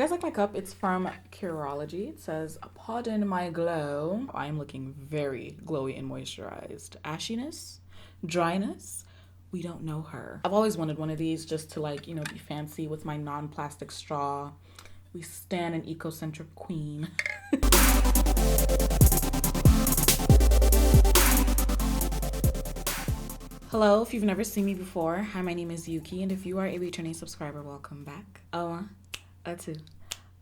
you guys like my cup? It's from Curology. It says, pardon my glow. I am looking very glowy and moisturized. Ashiness? Dryness? We don't know her. I've always wanted one of these just to like, be fancy with my non-plastic straw. We stan an ecocentric queen. Hello, if you've never seen me before, hi, my name is Youkeyy, and if you are a returning subscriber, welcome back. A one, a two,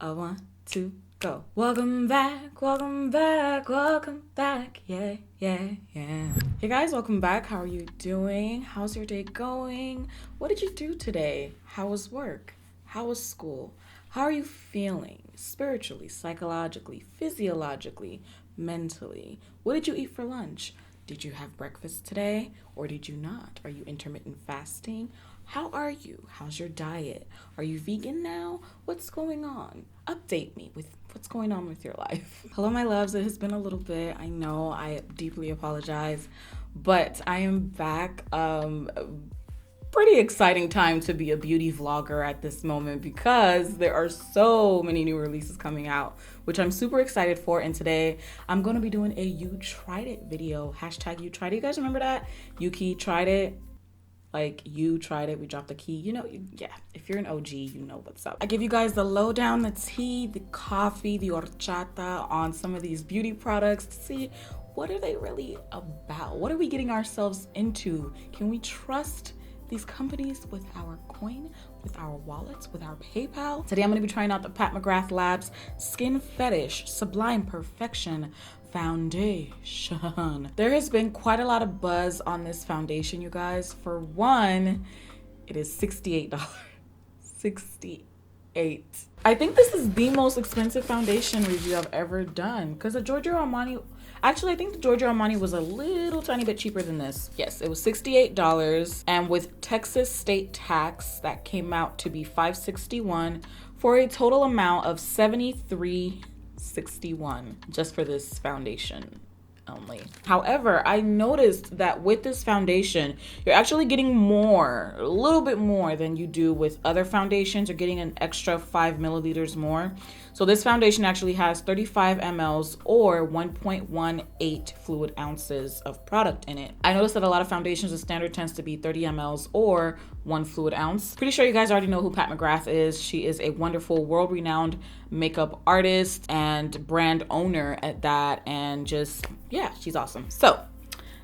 a one, two, go. Welcome back, welcome back, welcome back, yeah, yeah, yeah. Hey guys, welcome back. How are you doing? How's your day going? What did you do today? How was work? How was school? How are you feeling spiritually, psychologically, physiologically, mentally? What did you eat for lunch? Did you have breakfast today or did you not? Are you intermittent fasting? How are you? How's your diet? Are you vegan now? What's going on? Update me with what's going on with your life. Hello, my loves. It has been a little bit. I know, I deeply apologize, but I am back. Pretty exciting time to be a beauty vlogger at this moment because there are so many new releases coming out, which I'm super excited for. And today I'm going to be doing a You Tried It video. Hashtag You Tried It. You guys remember that? Youkeyy tried it. Like, you tried it. We dropped the key. Yeah, if you're an OG, you know what's up. I give you guys the lowdown, the tea, the coffee, the horchata on some of these beauty products to see what are they really about? What are we getting ourselves into? Can we trust these companies with our coin, with our wallets, with our PayPal? Today I'm going to be trying out the Pat McGrath Labs Skin Fetish Sublime Perfection Foundation. There has been quite a lot of buzz on this foundation, you guys. For one, it is $68. $68. I think this is the most expensive foundation review I've ever done because the Giorgio Armani, actually I think the Giorgio Armani was a little tiny bit cheaper than this. Yes, it was $68, and with Texas state tax that came out to be $561 for a total amount of $73.61 just for this foundation only. However, I noticed that with this foundation, you're actually getting more, a little bit more than you do with other foundations. You're getting an extra 5 milliliters more. So this foundation actually has 35 mLs or 1.18 fluid ounces of product in it. I noticed that a lot of foundations, the standard tends to be 30 mLs or 1 fluid ounce. Pretty sure you guys already know who Pat McGrath is. She is a wonderful, world-renowned makeup artist and brand owner at that, and just, yeah, she's awesome. So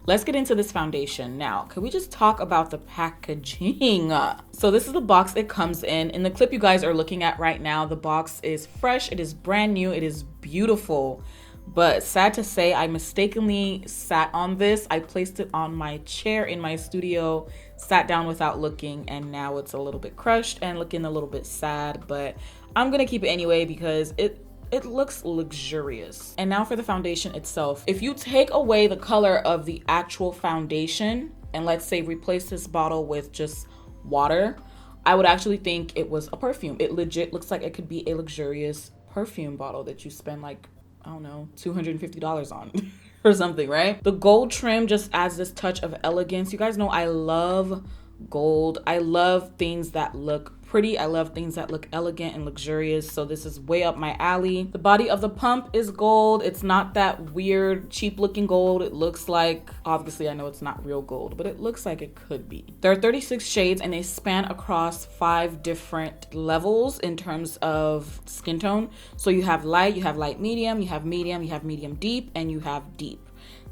let's get into this foundation now. Can we just talk about the packaging? So this is the box it comes in. In the clip you guys are looking at right now, the box is fresh, it is brand new, it is beautiful. But sad to say, I mistakenly sat on this. I placed it on my chair in my studio, sat down without looking, and now it's a little bit crushed and looking a little bit sad, but I'm gonna keep it anyway because it looks luxurious. And now for the foundation itself. If you take away the color of the actual foundation and let's say replace this bottle with just water, I would actually think it was a perfume. It legit looks like it could be a luxurious perfume bottle that you spend like, I don't know, $250 on or something, right? The gold trim just adds this touch of elegance. You guys know I love gold. I love things that look pretty. I love things that look elegant and luxurious. So this is way up my alley. The body of the pump is gold. It's not that weird, cheap looking gold. It looks like, obviously I know it's not real gold, but it looks like it could be. There are 36 shades and they span across 5 different levels in terms of skin tone. So you have light medium, you have medium deep, and you have deep.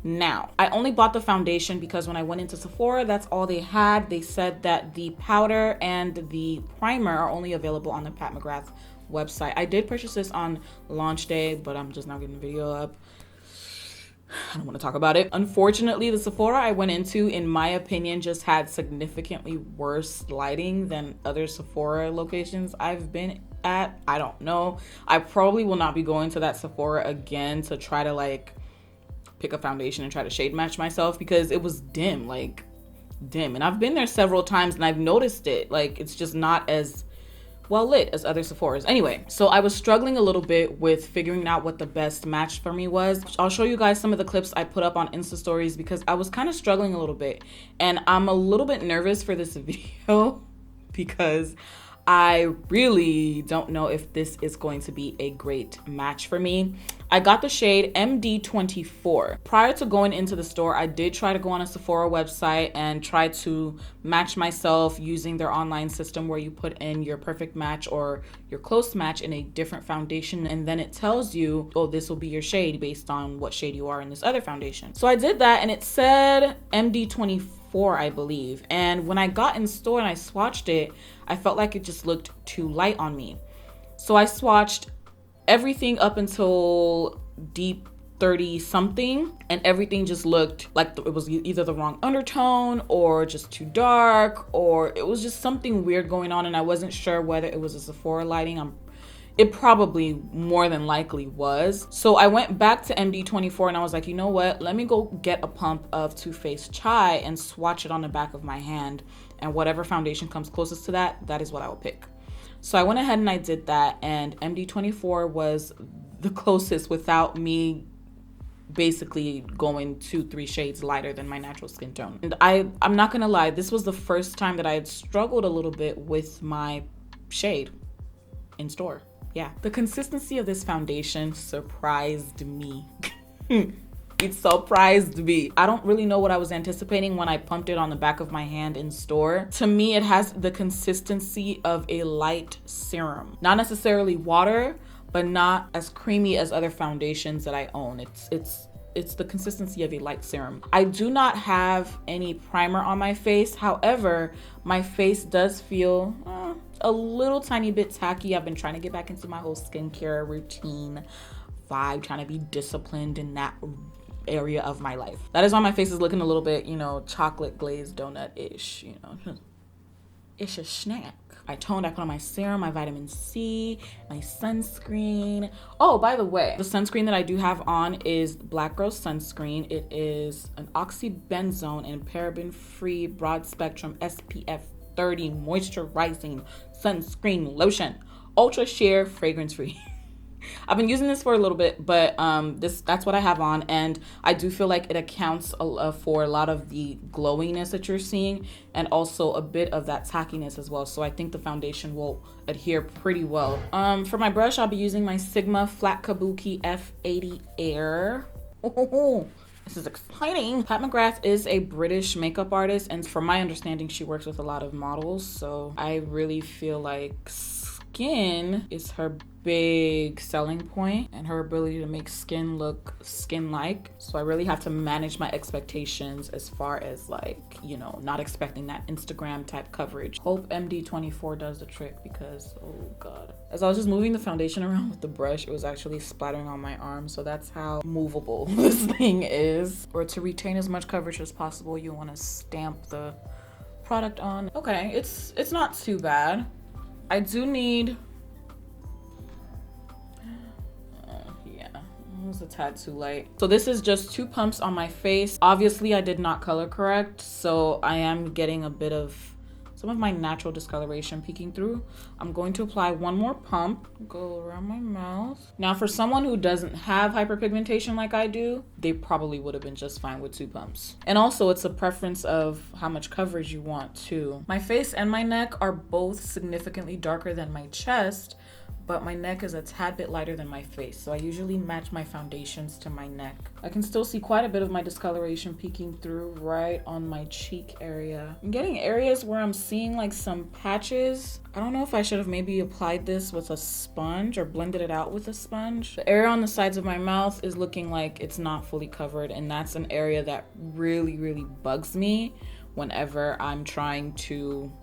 Now, I only bought the foundation because when I went into Sephora, that's all they had. They said that the powder and the primer are only available on the Pat McGrath website. I did purchase this on launch day, but I'm just not getting the video up. I don't want to talk about it. Unfortunately, the Sephora I went into, in my opinion, just had significantly worse lighting than other Sephora locations I've been at. I don't know. I probably will not be going to that Sephora again to try to like pick a foundation and try to shade match myself because it was dim. And I've been there several times and I've noticed it. Like, it's just not as well lit as other Sephoras. Anyway, so I was struggling a little bit with figuring out what the best match for me was. I'll show you guys some of the clips I put up on Insta stories because I was kind of struggling a little bit. And I'm a little bit nervous for this video because I really don't know if this is going to be a great match for me. I got the shade MD24. Prior to going into the store, I did try to go on a Sephora website and try to match myself using their online system where you put in your perfect match or your close match in a different foundation, and then it tells you, oh, this will be your shade based on what shade you are in this other foundation. So I did that, and it said MD24, I believe. And when I got in store and I swatched it, I felt like it just looked too light on me. So I swatched everything up until deep 30 something, and everything just looked like it was either the wrong undertone or just too dark, or it was just something weird going on, and I wasn't sure whether it was a Sephora lighting. It probably more than likely was. So I went back to MD24 and I was like, you know what? Let me go get a pump of Too Faced Chai and swatch it on the back of my hand. And whatever foundation comes closest to that, that is what I will pick. So I went ahead and I did that, and MD24 was the closest without me basically going 2-3 shades lighter than my natural skin tone. And I'm not gonna lie, this was the first time that I had struggled a little bit with my shade in store. Yeah, the consistency of this foundation surprised me. It surprised me. I don't really know what I was anticipating when I pumped it on the back of my hand in store. To me, it has the consistency of a light serum. Not necessarily water, but not as creamy as other foundations that I own. It's the consistency of a light serum. I do not have any primer on my face. However, my face does feel a little tiny bit tacky. I've been trying to get back into my whole skincare routine vibe, trying to be disciplined in that area of my life. That is why my face is looking a little bit, chocolate glazed donut-ish, It's a snack. I toned, I put on my serum, my vitamin C, my sunscreen. Oh, by the way, the sunscreen that I do have on is Black Girl Sunscreen. It is an oxybenzone and paraben-free broad spectrum SPF 30 moisturizing sunscreen lotion. Ultra sheer, fragrance-free. I've been using this for a little bit, but that's what I have on, and I do feel like it accounts for a lot of the glowiness that you're seeing, and also a bit of that tackiness as well. So I think the foundation will adhere pretty well. For my brush, I'll be using my Sigma Flat Kabuki F80 Air. This is exciting. Pat McGrath is a British makeup artist, and from my understanding, she works with a lot of models. So I really feel like skin is her big selling point, and her ability to make skin look skin-like. So I really have to manage my expectations as far as not expecting that Instagram type coverage. Hope MD24 does the trick, because oh god. As I was just moving the foundation around with the brush, it was actually splattering on my arm. So that's how movable this thing is. Or to retain as much coverage as possible, you want to stamp the product on. Okay, it's not too bad. I do need it was a tad too light. So this is just 2 pumps on my face. Obviously I did not color correct, so I am getting a bit of some of my natural discoloration peeking through. I'm going to apply 1 more pump, go around my mouth. Now for someone who doesn't have hyperpigmentation like I do, they probably would have been just fine with 2 pumps. And also it's a preference of how much coverage you want too. My face and my neck are both significantly darker than my chest, but my neck is a tad bit lighter than my face, so I usually match my foundations to my neck. I can still see quite a bit of my discoloration peeking through right on my cheek area. I'm getting areas where I'm seeing like some patches. I don't know if I should have maybe applied this with a sponge or blended it out with a sponge. The area on the sides of my mouth is looking like it's not fully covered, and that's an area that really, really bugs me whenever I'm trying to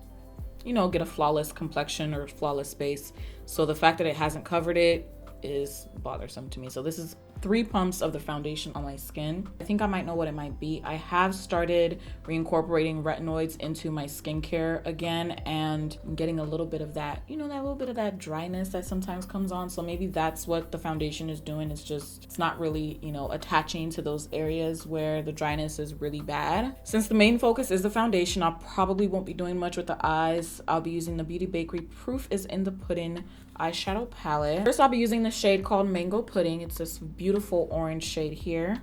get a flawless complexion or flawless base. So the fact that it hasn't covered it is bothersome to me. So this is 3 pumps of the foundation on my skin. I think I might know what it might be. I have started reincorporating retinoids into my skincare again, and I'm getting a little bit of that, that little bit of that dryness that sometimes comes on. So maybe that's what the foundation is doing. It's not really, attaching to those areas where the dryness is really bad. Since the main focus is the foundation, I probably won't be doing much with the eyes. I'll be using the Beauty Bakery Proof is in the Pudding eyeshadow palette. First, I'll be using the shade called Mango Pudding. It's this beautiful orange shade here.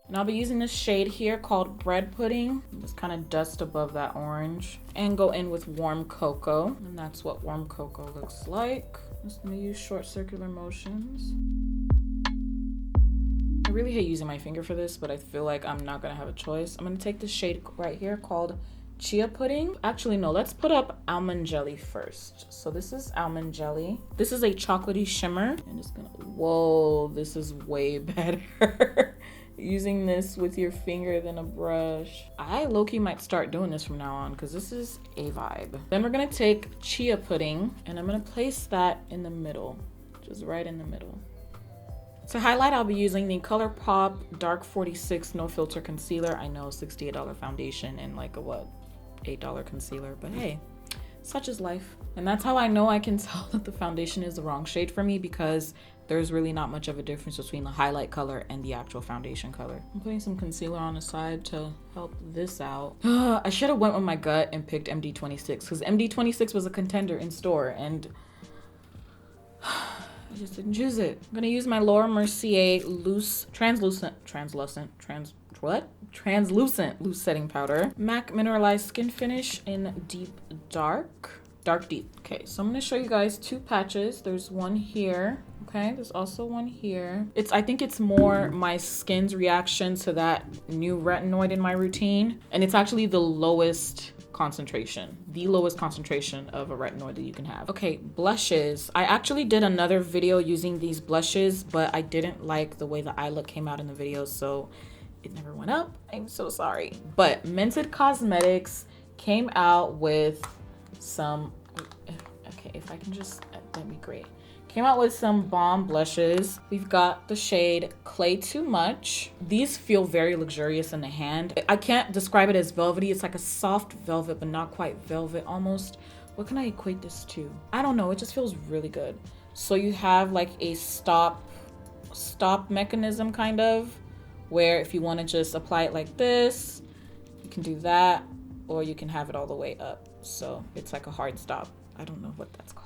And I'll be using this shade here called Bread Pudding. Just kind of dust above that orange. And go in with Warm Cocoa. And that's what Warm Cocoa looks like. Just gonna use short circular motions. I really hate using my finger for this, but I feel like I'm not gonna have a choice. I'm gonna take this shade right here called Chia Pudding. Actually, no, let's put up Almond Jelly first. So this is Almond Jelly. This is a chocolatey shimmer. And it's gonna, whoa, this is way better. Using this with your finger than a brush. I low-key might start doing this from now on because this is a vibe. Then we're gonna take Chia Pudding and I'm gonna place that in the middle, just right in the middle. To highlight, I'll be using the ColourPop Dark 46 No Filter Concealer. I know, $68 foundation and like a what, $8 concealer, but hey, such is life. And that's how I know I can tell that the foundation is the wrong shade for me, because there's really not much of a difference between the highlight color and the actual foundation color. I'm putting some concealer on the side to help this out. I should have went with my gut and picked MD26 because MD26 was a contender in store and I just didn't choose it. I'm gonna use my Laura Mercier translucent loose setting powder. MAC Mineralized Skin Finish in Deep Dark Deep. Okay, so I'm gonna show you guys two patches. There's one here. Okay, there's also one here. I think it's more my skin's reaction to that new retinoid in my routine. And it's actually the lowest concentration of a retinoid that you can have. Okay, blushes. I actually did another video using these blushes, but I didn't like the way the eye look came out in the video, so it never went up. I'm so sorry. But Mented Cosmetics came out with some, okay, if I can just, that'd be great. Came out with some Balm Blushes. We've got the shade Clay Too Much. These feel very luxurious in the hand. I can't describe it as velvety. It's like a soft velvet, but not quite velvet almost. What can I equate this to? I don't know, it just feels really good. So you have like a stop mechanism kind of, where if you want to just apply it like this, you can do that, or you can have it all the way up. So it's like a hard stop. I don't know what that's called.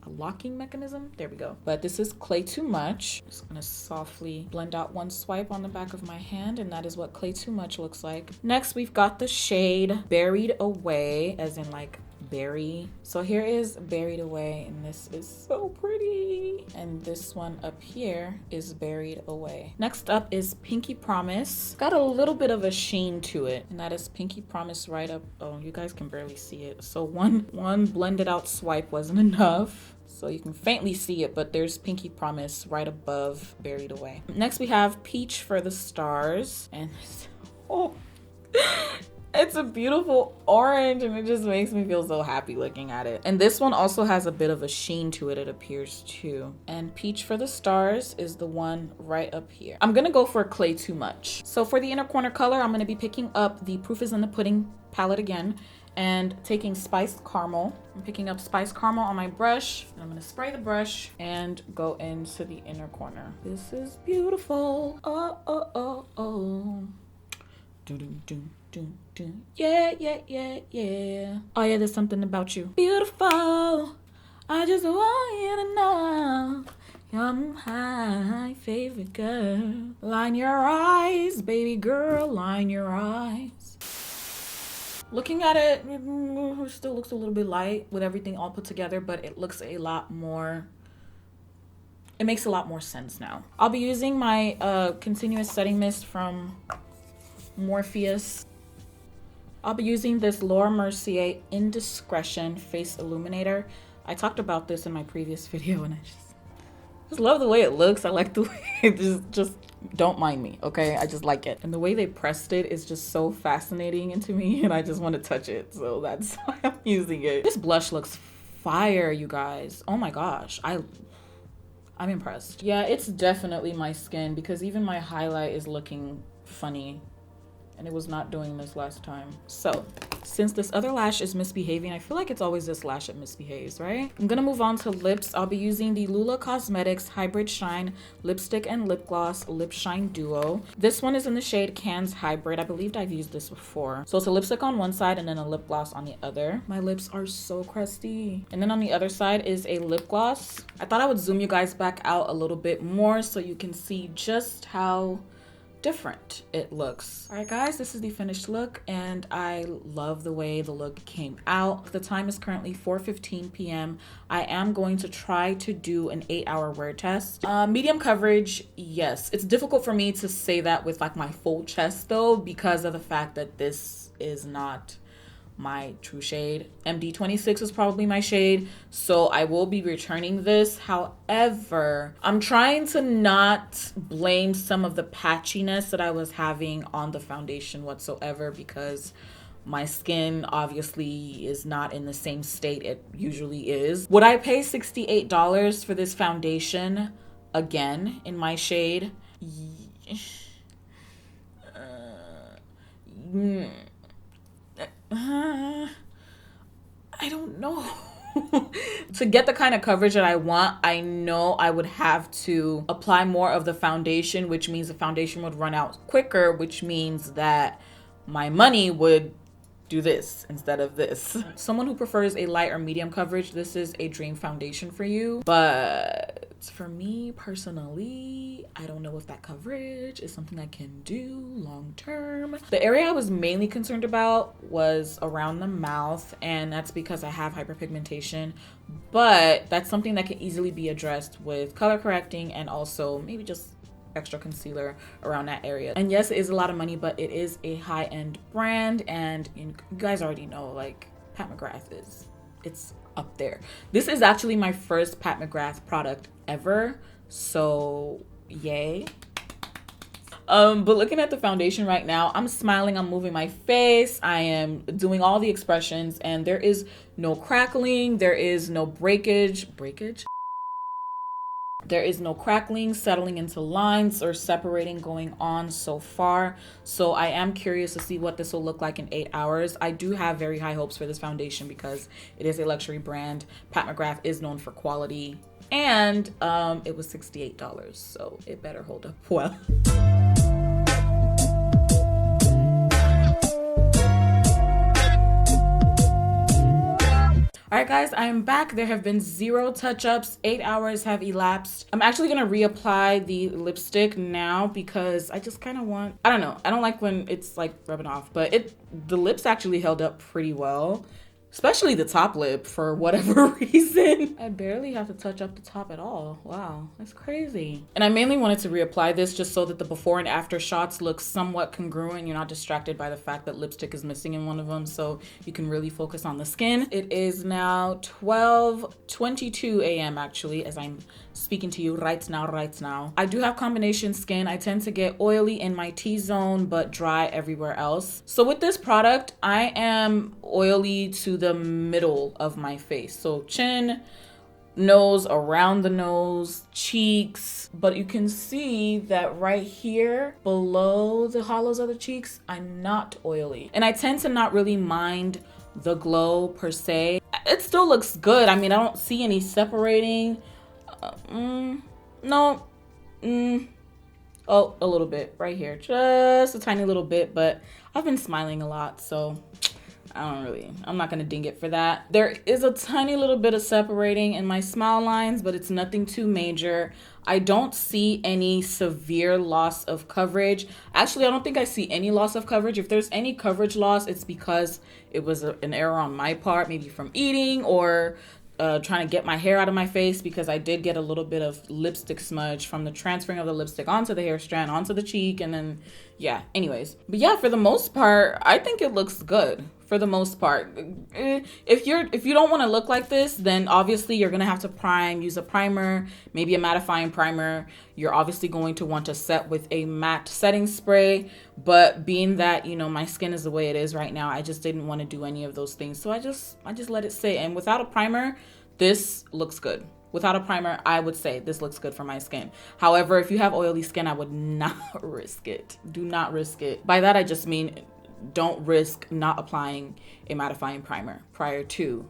A locking mechanism. There we go. But this is Clay Too Much. Just gonna softly blend out one swipe on the back of my hand, and that is what Clay Too Much looks like. Next, we've got the shade Buried Away, as in like berry. So here is Buried Away, and this is so pretty. And this one up here is Buried Away. Next up is Pinky Promise. Got a little bit of a sheen to it, and that is Pinky Promise right up. Oh, you guys can barely see it. So one blended out swipe wasn't enough. So you can faintly see it, but there's Pinky Promise right above Buried Away. Next we have Peach for the Stars. And oh, it's a beautiful orange and it just makes me feel so happy looking at it. And this one also has a bit of a sheen to it, it appears too. And Peach for the Stars is the one right up here. I'm gonna go for Clay Too Much. So for the inner corner color, I'm gonna be picking up the Proof is in the Pudding palette again and taking Spiced Caramel. I'm picking up Spiced Caramel on my brush, and I'm gonna spray the brush and go into the inner corner. This is beautiful. Oh, oh, oh, oh. Do, do, do, do, do. Yeah, yeah, yeah, yeah. Oh yeah, there's something about you. Beautiful. I just want you to know you're my favorite girl. Line your eyes, baby girl, line your eyes. Looking at it, it still looks a little bit light with everything all put together, but it looks a lot more, it makes a lot more sense now. I'll be using my continuous setting mist from Morpheus. I'll be using this Laura Mercier Indiscretion Face Illuminator. I talked about this in my previous video and I just love the way it looks. I like the way it just don't mind me, okay? I just like it. And the way they pressed it is just so fascinating into me and I just want to touch it. So that's why I'm using it. This blush looks fire, you guys. Oh my gosh. I'm impressed. Yeah, it's definitely my skin because even my highlight is looking funny and it was not doing this last time. So since this other lash is misbehaving, I feel like it's always this lash that misbehaves, right? I'm gonna move on to lips. I'll be using the Lula Cosmetics Hybrid Shine Lipstick and Lip Gloss Lip Shine Duo. This one is in the shade Cannes Hybrid. I believe I've used this before. So it's a lipstick on one side and then a lip gloss on the other. My lips are so crusty. And then on the other side is a lip gloss. I thought I would zoom you guys back out a little bit more so you can see just how different it looks. All right guys, this is the finished look and I love the way the look came out. The time is currently 4:15 p.m. I am going to try to do an 8-hour wear test. Medium coverage, yes. It's difficult for me to say that with like my full chest though, because of the fact that this is not my true shade. MD26 is probably my shade, so I will be returning this. However, I'm trying to not blame some of the patchiness that I was having on the foundation whatsoever, because my skin obviously is not in the same state it usually is. Would I pay $68 for this foundation again in my shade? I don't know. To get the kind of coverage that I want, I know I would have to apply more of the foundation, which means the foundation would run out quicker, which means that my money would do this instead of this. Someone who prefers a light or medium coverage, this is a dream foundation for you. But for me personally, I don't know if that coverage is something I can do long term. The area I was mainly concerned about was around the mouth, and that's because I have hyperpigmentation, but that's something that can easily be addressed with color correcting and also maybe just extra concealer around that area. And yes, it is a lot of money, but it is a high-end brand, and you guys already know, like, Pat McGrath it's up there. This is actually my first Pat McGrath product ever, so yay. But looking at the foundation right now, I'm smiling, I'm moving my face, I am doing all the expressions, and there is no crackling, there is no breakage. There is no crackling, settling into lines, or separating going on so far. So I am curious to see what this will look like in 8 hours. I do have very high hopes for this foundation because it is a luxury brand. Pat McGrath is known for quality, and it was $68, so it better hold up well. All right, guys, I am back. There have been 0 touch-ups. 8 hours have elapsed. I'm actually gonna reapply the lipstick now because I just kind of want, I don't know. I don't like when it's like rubbing off, but the lips actually held up pretty well, especially the top lip for whatever reason. I barely have to touch up the top at all. Wow, that's crazy. And I mainly wanted to reapply this just so that the before and after shots look somewhat congruent. You're not distracted by the fact that lipstick is missing in one of them, so you can really focus on the skin. It is now 12:22 a.m. actually, as I'm speaking to you right now. I do have combination skin. I tend to get oily in my T-zone, but dry everywhere else. So with this product, I am oily to the middle of my face. So chin, nose, around the nose, cheeks. But you can see that right here below the hollows of the cheeks, I'm not oily. And I tend to not really mind the glow per se. It still looks good. I mean, I don't see any separating. Oh, a little bit right here, just a tiny little bit, but I've been smiling a lot, so I'm not gonna ding it for that. There is a tiny little bit of separating in my smile lines, but it's nothing too major. I don't see any severe loss of coverage. Actually, I don't think I see any loss of coverage. If there's any coverage loss, it's because it was an error on my part, maybe from eating or trying to get my hair out of my face, because I did get a little bit of lipstick smudge from the transferring of the lipstick onto the hair strand, onto the cheek, and then, yeah, anyways. But yeah, for the most part, I think it looks good. For the most part, if you don't want to look like this, then obviously you're gonna have to use a primer, maybe a mattifying primer. You're obviously going to want to set with a matte setting spray, but being that, you know, my skin is the way it is right now, I just didn't want to do any of those things, so I just let it sit. And without a primer, this looks good. Without a primer, I would say this looks good for my skin. However, if you have oily skin, I would not risk it. Do not risk it. By that, I just mean don't risk not applying a mattifying primer prior to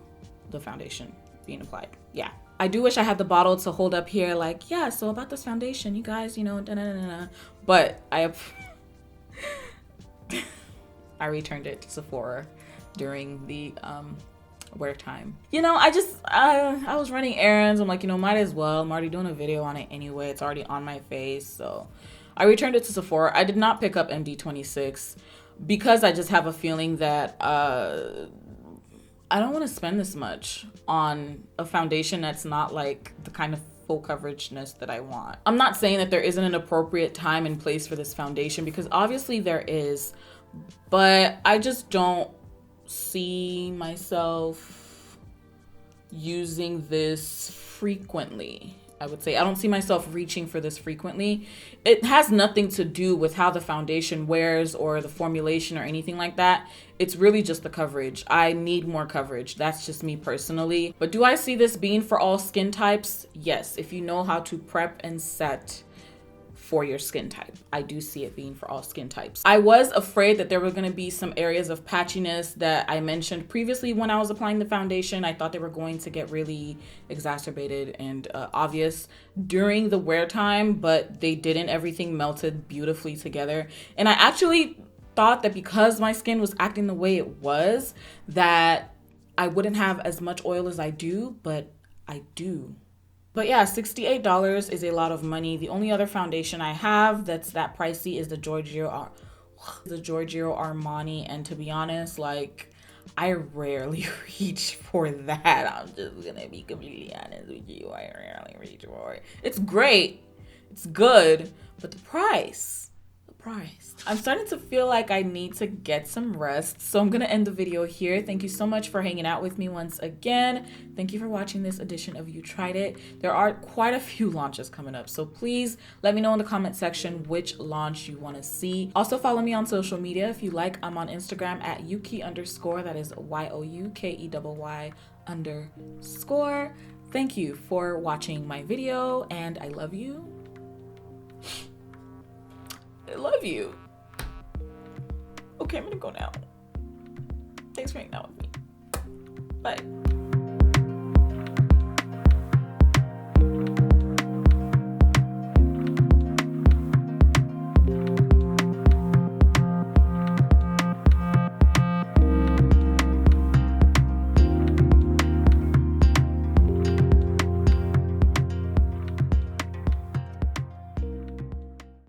the foundation being applied. Yeah. I do wish I had the bottle to hold up here like, yeah, so about this foundation, you guys, you know, but I returned it to Sephora during the wear time. You know, I was running errands. I'm like, you know, might as well. I'm already doing a video on it anyway. It's already on my face, so I returned it to Sephora. I did not pick up MD26 because I just have a feeling that I don't want to spend this much on a foundation that's not like the kind of full coverageness that I want. I'm not saying that there isn't an appropriate time and place for this foundation, because obviously there is, but I just don't see myself using this frequently. I would say I don't see myself reaching for this frequently. It has nothing to do with how the foundation wears or the formulation or anything like that. It's really just the coverage. I need more coverage. That's just me personally. But do I see this being for all skin types? Yes, if you know how to prep and set for your skin type. I do see it being for all skin types. I was afraid that there were going to be some areas of patchiness that I mentioned previously when I was applying the foundation. I thought they were going to get really exacerbated and obvious during the wear time, but they didn't. Everything melted beautifully together. And I actually thought that because my skin was acting the way it was, that I wouldn't have as much oil as I do, but I do. But yeah, $68 is a lot of money. The only other foundation I have that's that pricey is the Giorgio Armani. And to be honest, like, I rarely reach for that. I'm just gonna be completely honest with you. I rarely reach for it. It's great. It's good. But the price. I'm starting to feel like I need to get some rest. So I'm gonna end the video here. Thank you so much for hanging out with me once again. Thank you for watching this edition of You Tried It. There are quite a few launches coming up, so please let me know in the comment section which launch you wanna see. Also follow me on social media if you like. I'm on Instagram at Youkeyy_, that is YOUKEYY_. Thank you for watching my video, and I love you. I love you. Okay, I'm gonna go now. Thanks for hanging out with me. Bye.